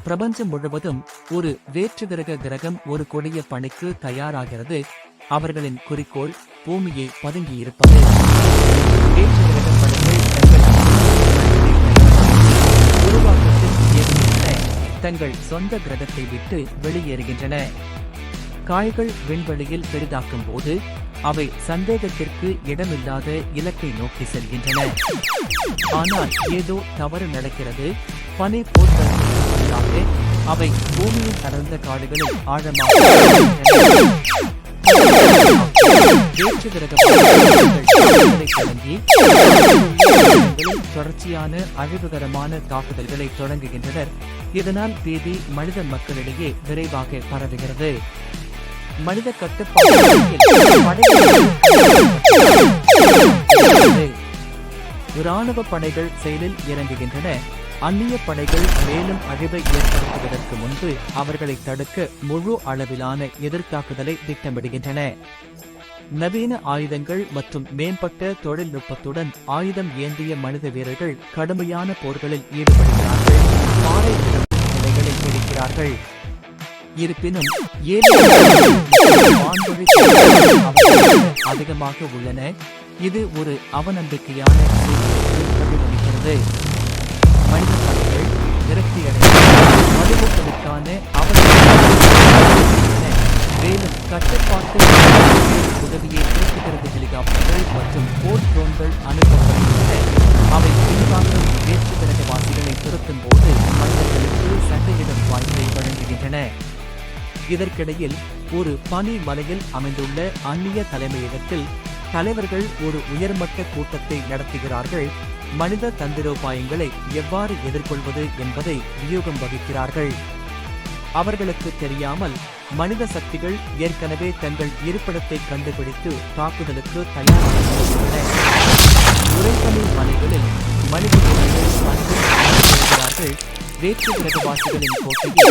பிரபஞ்சம் முழுவதும் ஒரு வேற்றுகிரக கிரகம் ஒரு கொடிய பணிக்கு தயாராகிறது. அவர்களின் குறிக்கோள் பூமியை பதுங்கியிருப்பது. வேற்றுகிரக பணிகள் உருவாக்கத்தில் இயங்குகின்றன. தங்கள் சொந்த கிரகத்தை விட்டு வெளியேறுகின்றன. காய்கள் விண்வெளியில் பெரிதாக்கும் போது அவை சந்தேகத்திற்கு இடமில்லாத இலக்கை நோக்கி செல்கின்றன. ஆனால் ஏதோ தவறு நடக்கிறது. பனி போர்க்களத்திற்கு அவை பூமியின் அடர்ந்த காடுகளில் ஆழமாக தொடங்கி தொடர்ச்சியான அழிவுகரமான தாக்குதல்களை தொடங்குகின்றனர். இதனால் பீதி மனித மக்களிடையே விரைவாக பரவுகிறது. மனித கட்டுப்பாடு இராணுவ படைகள் செயலில் இறங்குகின்றன. அந்நிய படைகள் மேலும் அழிவை ஏற்படுத்துவதற்கு முன்பு அவர்களை தடுக்க முழு அளவிலான எதிர்த்தாக்குதலை திட்டமிடுகின்றன. நவீன ஆயுதங்கள் மற்றும் மேம்பட்ட தொழில்நுட்பத்துடன் ஆயுதம் ஏந்திய மனித வீரர்கள் கடுமையான போர்களில் ஈடுபடுகிறார்கள். பாறை நிலைகளை பிடிக்கிறார்கள். இருப்பினும் அதிகமாக உள்ளன. இது ஒரு அவநம்பிக்கையான பிரதிபலிக்கிறது. மனித படைகள் விரக்தியடைந்த வலுவூட்டலுக்கான மேலும் கட்டுப்பாட்டு உதவியை திருப்புகிறது. ஹெலிகாப்டர்கள் மற்றும் போர் ட்ரோன்கள் அனுப்பப்படுகின்றன. அவை பின்வாங்கும் வேற்று கிரகவாசிகளை திருத்தும் போது மனிதர்களுக்கு சண்டையிடும் வாய்ப்பை வழங்குகின்றன. இதற்கிடையில் ஒரு பனி மலையில் அமைந்துள்ள அந்நிய தலைமையகத்தில் தலைவர்கள் ஒரு உயர்மட்ட கூட்டத்தை நடத்துகிறார்கள். மனித தந்திரோபாயங்களை எவ்வாறு எதிர்கொள்வது என்பதை வியூகம் வகிக்கிறார்கள். அவர்களுக்கு தெரியாமல் மனித சக்திகள் ஏற்கனவே தங்கள் இருப்பிடத்தை கண்டுபிடித்து தாக்குதலுக்கு தயாராகின்றன. உறைபனி மலைகளில் மனித வருகிறார்கள். வேற்று கிரகவாசிகளின் கோட்டையில்